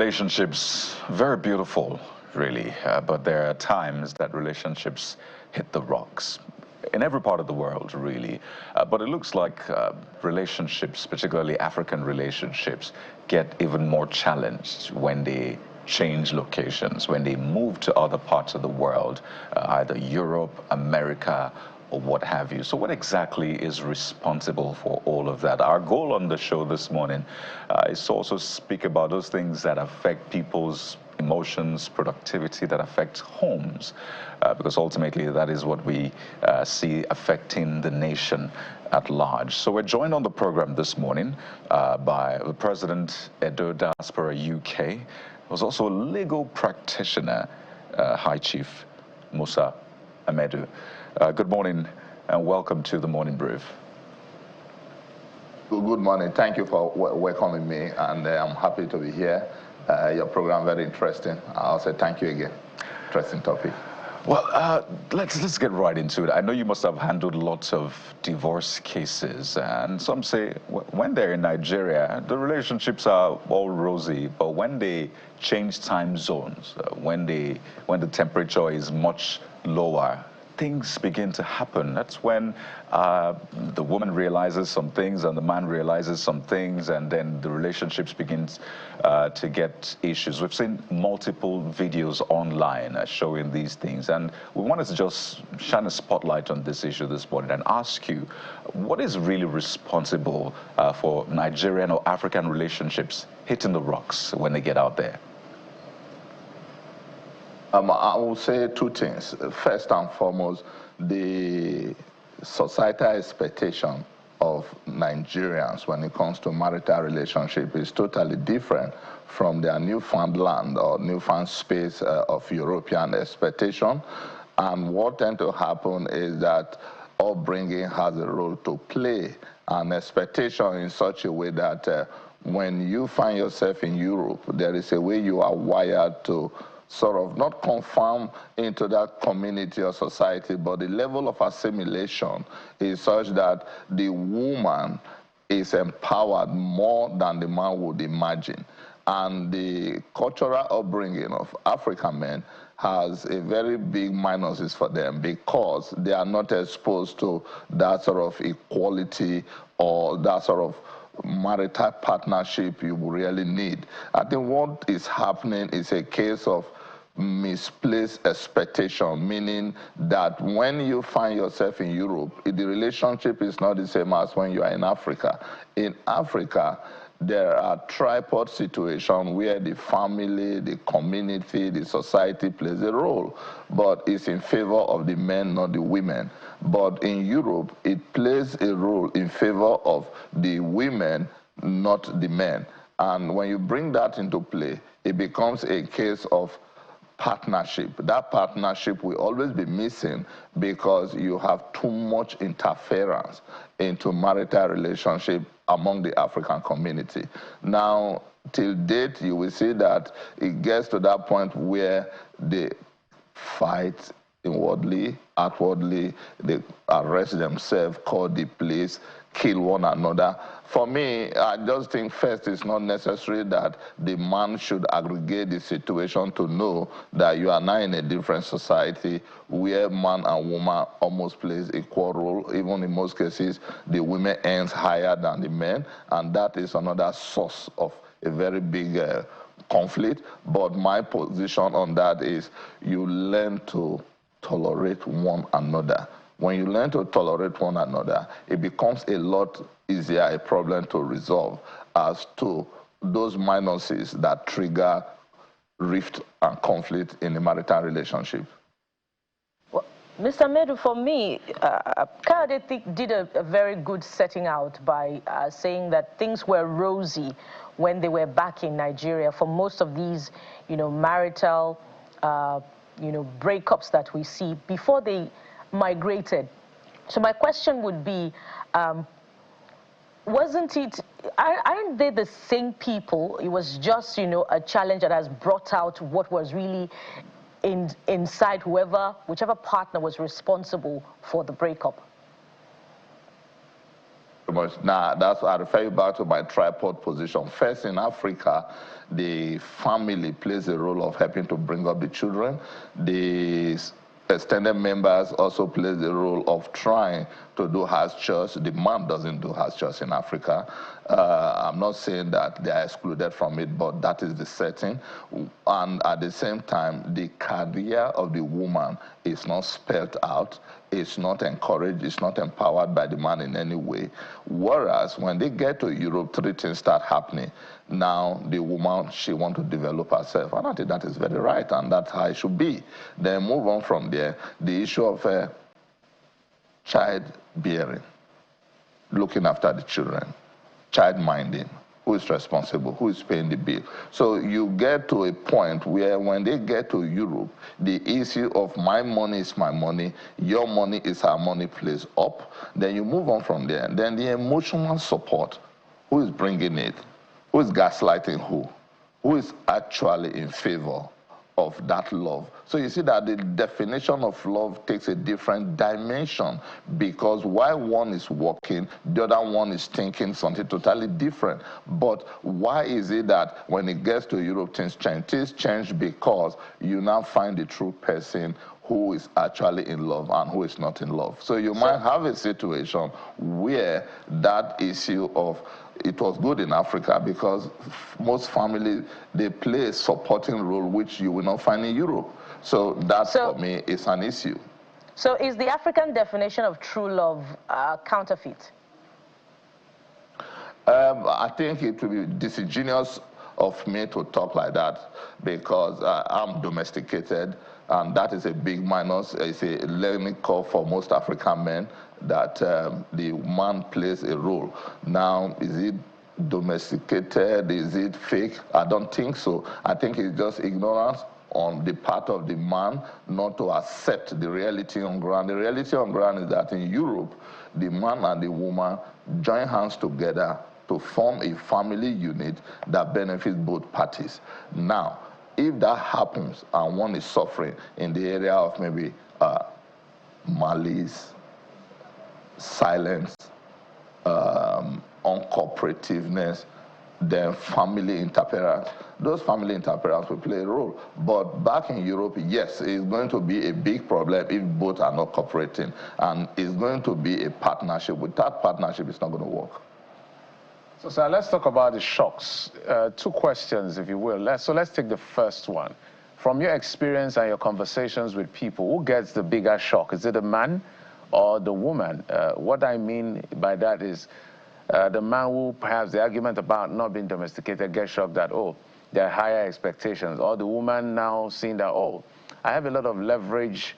Relationships, very beautiful, really, but there are times that relationships hit the rocks in every part of the world, really. But it looks like relationships, particularly African relationships, get even more challenged when they change locations, when they move to other parts of the world, either Europe, America, or what have you. So what exactly is responsible for all of that? Our goal on the show this morning is to also speak about those things that affect people's emotions, productivity, that affect homes, because ultimately that is what we see affecting the nation at large. So we're joined on the program this morning by the President, Edo Diaspora UK, who's also a legal practitioner, High Chief Musa Amedu. Good morning and welcome to the Morning Brief. Good morning. Thank you for welcoming me, and I'm happy to be here. Your program very interesting. I'll say thank you again. Interesting topic. Well, let's get right into it. I know you must have handled lots of divorce cases, and some say when they're in Nigeria, the relationships are all rosy, but when they change time zones, when the temperature is much lower, things begin to happen. That's when the woman realizes some things and the man realizes some things, and then the relationships begin to get issues. We've seen multiple videos online showing these things, and we wanted to just shine a spotlight on this issue this morning and ask you, what is really responsible for Nigerian or African relationships hitting the rocks when they get out there? I will say two things. First and foremost, the societal expectation of Nigerians when it comes to marital relationship is totally different from their newfound land or newfound space of European expectation. And what tends to happen is that upbringing has a role to play, an expectation in such a way that when you find yourself in Europe, there is a way you are wired to sort of not conform into that community or society, but the level of assimilation is such that the woman is empowered more than the man would imagine. And the cultural upbringing of African men has a very big minuses for them because they are not exposed to that sort of equality or that sort of marital partnership you really need. I think what is happening is a case of misplaced expectation, meaning that when you find yourself in Europe, the relationship is not the same as when you are in Africa. In Africa, there are tripod situations where the family, the community, the society plays a role, but it's in favor of the men, not the women. But in Europe, it plays a role in favor of the women, not the men. And when you bring that into play, it becomes a case of partnership. That partnership will always be missing because you have too much interference into marital relationship among the African community. Now, till date, you will see that it gets to that point where they fight inwardly, outwardly, they arrest themselves, call the police, kill one another. For me, I just think first it's not necessary that the man should aggregate the situation to know that you are now in a different society where man and woman almost plays equal role. Even in most cases, the women earns higher than the men, and that is another source of a very big conflict. But my position on that is you learn to tolerate one another. When you learn to tolerate one another, it becomes a lot easier a problem to resolve as to those minuses that trigger rift and conflict in the marital relationship. Well, Mr. Medu, for me, Kayode did a very good setting out by saying that things were rosy when they were back in Nigeria for most of these, marital, breakups that we see before they migrated. So my question would be, aren't they the same people? It was just, a challenge that has brought out what was really inside whichever partner was responsible for the breakup. much. Now, that's why I refer you back to my tripod position. First, in Africa, the family plays a role of helping to bring up the children. The extended members also play the role of trying to do house chores. The man doesn't do house chores in Africa. I'm not saying that they are excluded from it, but that is the setting. And at the same time, the career of the woman is not spelled out. It's not encouraged. It's not empowered by the man in any way. Whereas when they get to Europe, three things start happening. Now, the woman, she wants to develop herself. And I think that is very right, and that's how it should be. Then move on from there. The issue of childbearing, looking after the children, child minding. Who is responsible? Who is paying the bill? So you get to a point where when they get to Europe, the issue of my money is my money, your money is our money plays up. Then you move on from there. Then the emotional support. Who is bringing it? Who is gaslighting who? Who is actually in favor of that love? So you see that the definition of love takes a different dimension, because while one is working, the other one is thinking something totally different. But why is it that when it gets to Europe, things change? Things change because you now find the true person who is actually in love and who is not in love. So you might have a situation where that issue of, it was good in Africa because most families, they play a supporting role which you will not find in Europe. So that, for me, is an issue. So is the African definition of true love counterfeit? I think it would be disingenuous of me to talk like that, because I'm domesticated, and that is a big minus. It's a learning curve for most African men that the man plays a role. Now, is it domesticated? Is it fake? I don't think so. I think it's just ignorance on the part of the man not to accept the reality on ground. The reality on ground is that in Europe, the man and the woman join hands together to form a family unit that benefits both parties. Now, if that happens and one is suffering in the area of maybe malice, silence, uncooperativeness, then family interference, those family interference will play a role. But back in Europe, yes, it's going to be a big problem if both are not cooperating, and it's going to be a partnership. Without partnership, it's not going to work. So, sir, let's talk about the shocks. Two questions, if you will. Let's take the first one. From your experience and your conversations with people, who gets the bigger shock? Is it the man or the woman? What I mean by that is the man who perhaps the argument about not being domesticated gets shocked that, oh, there are higher expectations. Or the woman now seeing that, oh, I have a lot of leverage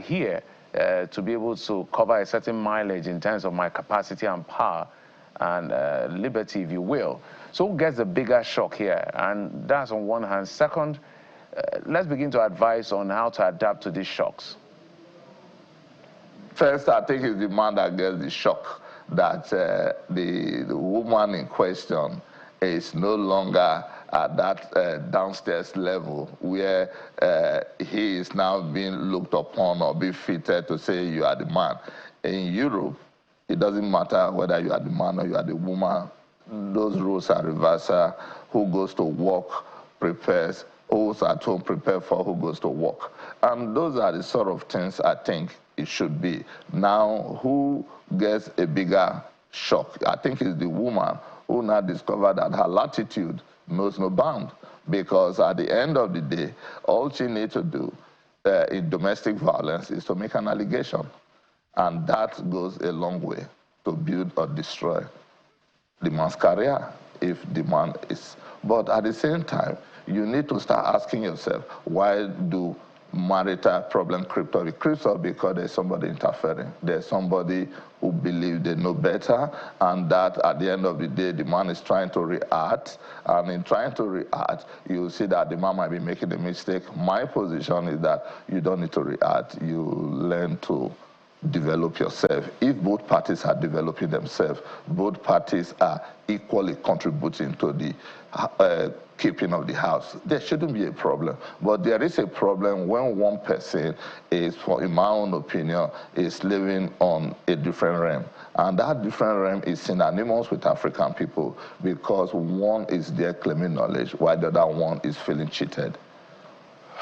here to be able to cover a certain mileage in terms of my capacity and power and liberty, if you will. So who gets the bigger shock here? And that's on one hand. Second, let's begin to advise on how to adapt to these shocks. First, I think it's the man that gets the shock that the woman in question is no longer at that downstairs level where he is now being looked upon or be fitted to say you are the man. In Europe, it doesn't matter whether you are the man or you are the woman. Those rules are reversal. Who goes to work prepares. Who's at home prepare for who goes to work. And those are the sort of things I think it should be. Now, who gets a bigger shock? I think it's the woman who now discovered that her latitude knows no bound. Because at the end of the day, all she needs to do in domestic violence is to make an allegation. And that goes a long way to build or destroy the man's career if the man is. But at the same time, you need to start asking yourself, why do marital problem creep up? It creeps up because there's somebody interfering. There's somebody who believes they know better, and that at the end of the day, the man is trying to react. And in trying to react, you see that the man might be making a mistake. My position is that you don't need to react. You learn to develop yourself. If both parties are developing themselves, both parties are equally contributing to the keeping of the house. There shouldn't be a problem. But there is a problem when one person is, in my own opinion, is living on a different realm. And that different realm is synonymous with African people because one is there claiming knowledge while the other one is feeling cheated.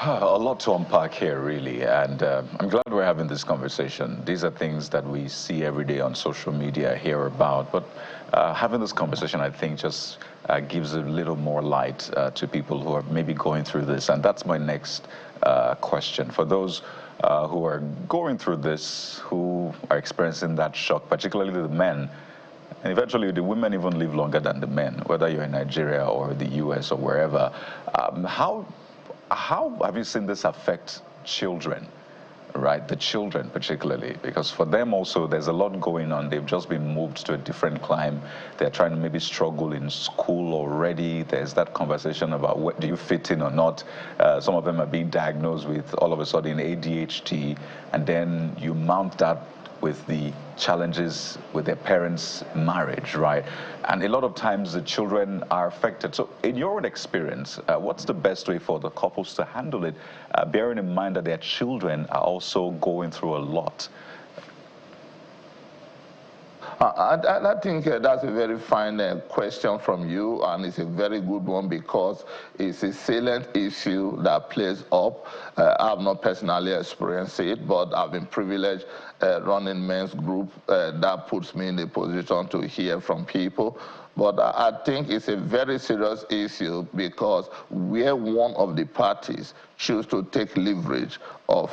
A lot to unpack here, really, and I'm glad we're having this conversation. These are things that we see every day on social media, hear about, but having this conversation, I think, just gives a little more light to people who are maybe going through this, and that's my next question. For those who are going through this, who are experiencing that shock, particularly the men, and eventually the women even live longer than the men, whether you're in Nigeria or the US or wherever, how have you seen this affect children, right? The children particularly, because for them also there's a lot going on. They've just been moved to a different climb. They're trying to maybe struggle in school already. There's that conversation about what do you fit in or not. Some of them are being diagnosed with all of a sudden ADHD, and then you mount that with the challenges with their parents' marriage, right? And a lot of times the children are affected. So in your own experience, what's the best way for the couples to handle it, bearing in mind that their children are also going through a lot? I think that's a very fine question from you, and it's a very good one because it's a salient issue that plays up. I've not personally experienced it, but I've been privileged running men's group. That puts me in a position to hear from people. But I think it's a very serious issue because where one of the parties chooses to take leverage of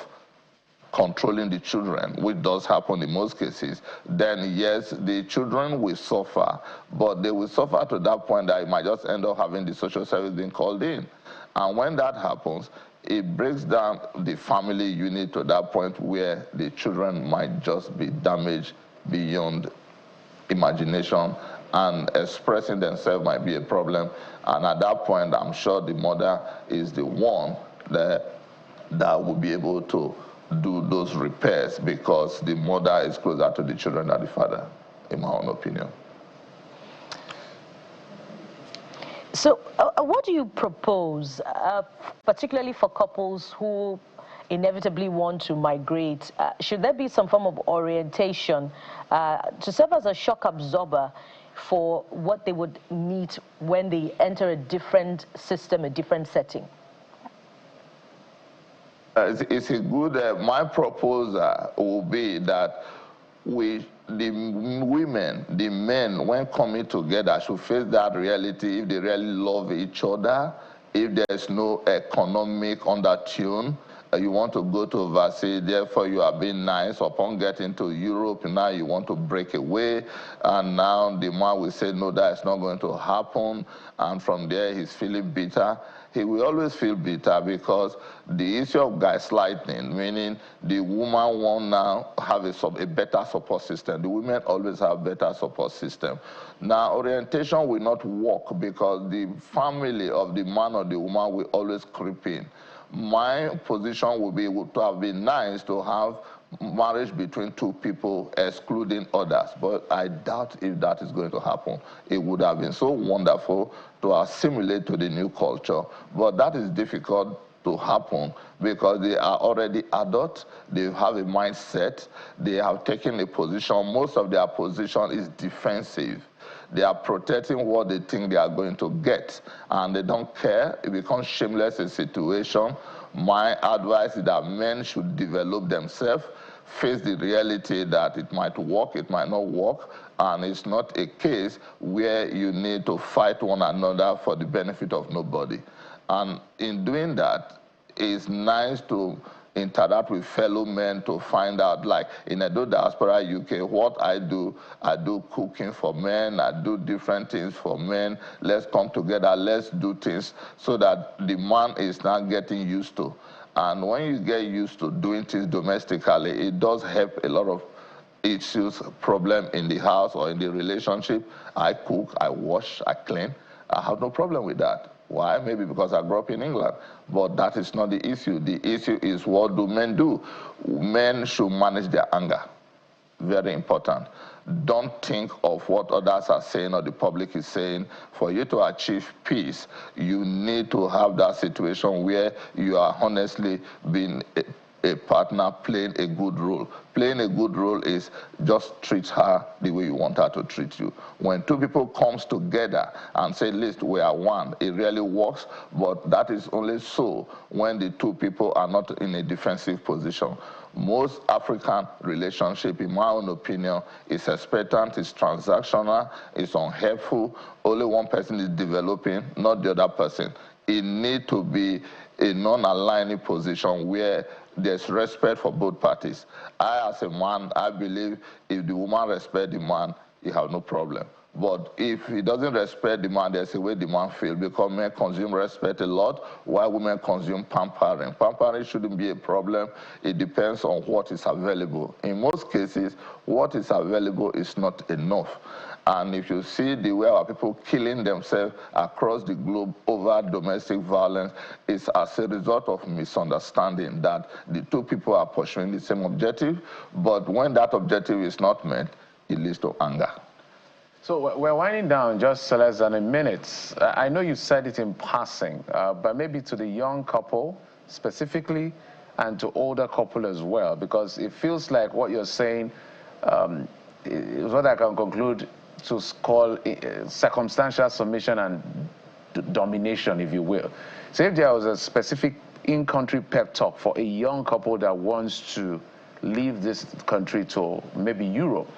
controlling the children, which does happen in most cases, then yes, the children will suffer, but they will suffer to that point that it might just end up having the social service being called in. And when that happens, it breaks down the family unit to that point where the children might just be damaged beyond imagination, and expressing themselves might be a problem. And at that point, I'm sure the mother is the one that will be able to do those repairs because the mother is closer to the children than the father, in my own opinion. So what do you propose, particularly for couples who inevitably want to migrate? Should there be some form of orientation to serve as a shock absorber for what they would meet when they enter a different system, a different setting? It's a good, my proposal will be that the women, the men, when coming together, should face that reality if they really love each other, if there's no economic undertone. You want to go to overseas, therefore you are being nice. Upon getting to Europe, now you want to break away, and now the man will say, no, that's not going to happen, and from there he's feeling bitter. He will always feel bitter because the issue of gaslighting, meaning the woman won't now have a better support system. The women always have better support system. Now, orientation will not work because the family of the man or the woman will always creep in. My position would be to have been nice to have marriage between two people excluding others, but I doubt if that is going to happen. It would have been so wonderful to assimilate to the new culture, but that is difficult to happen because they are already adults, they have a mindset, they have taken a position. Most of their position is defensive. They are protecting what they think they are going to get, and they don't care. It becomes shameless a situation. My advice is that men should develop themselves, face the reality that it might work, it might not work, and it's not a case where you need to fight one another for the benefit of nobody. And in doing that, it's nice to interact with fellow men to find out, like in Edo Diaspora UK, what I do cooking for men, I do different things for men. Let's come together, let's do things so that the man is not getting used to. And when you get used to doing things domestically, it does help a lot of issues, problem in the house or in the relationship. I cook, I wash, I clean. I have no problem with that. Why? Maybe because I grew up in England. But that is not the issue. The issue is, what do men do? Men should manage their anger. very important. Don't think of what others are saying or the public is saying. For you to achieve peace, you need to have that situation where you are honestly being a partner playing a good role. Playing a good role is just treat her the way you want her to treat you. When two people comes together and say, listen, we are one, it really works, but that is only so when the two people are not in a defensive position. Most African relationship, in my own opinion, is expectant, is transactional, is unhelpful. Only one person is developing, not the other person. It needs to be a non-aligning position where there's respect for both parties. I, as a man, I believe if the woman respects the man, you have no problem. But if he doesn't respect the man, there's a way the man feels, because men consume respect a lot, while women consume pampering. Pampering shouldn't be a problem. It depends on what is available. In most cases, what is available is not enough. And if you see the way our people killing themselves across the globe over domestic violence, it's as a result of misunderstanding that the two people are pursuing the same objective, but when that objective is not met, it leads to anger. So we're winding down just less than a minute. I know you said it in passing, but maybe to the young couple specifically and to older couple as well, because it feels like what you're saying is what I can conclude to call circumstantial submission and domination, if you will. So if there was a specific in-country pep talk for a young couple that wants to leave this country to maybe Europe,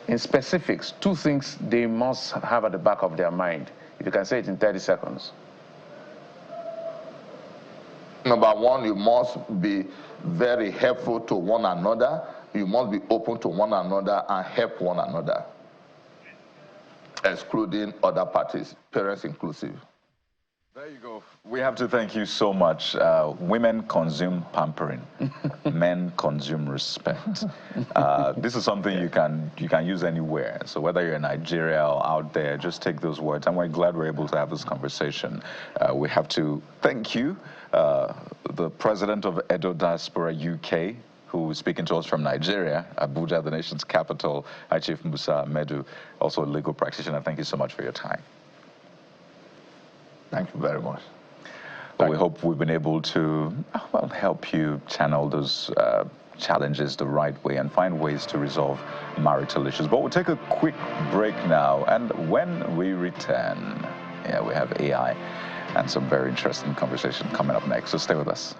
in specifics, two things they must have at the back of their mind. If you can say it in 30 seconds. Number one, you must be very helpful to one another. You must be open to one another and help one another, excluding other parties, parents inclusive. There you go. We have to thank you so much. Women consume pampering. Men consume respect. This is something you can use anywhere. So whether you're in Nigeria or out there, just take those words. And we're glad we're able to have this conversation. We have to thank you, the president of Edo Diaspora UK, who is speaking to us from Nigeria, Abuja, the nation's capital, High Chief Musa Medu, also a legal practitioner. Thank you so much for your time. Thank you very much. Well, we hope we've been able to, well, help you channel those challenges the right way and find ways to resolve marital issues. But we'll take a quick break now, and when we return, we have AI and some very interesting conversation coming up next, so stay with us.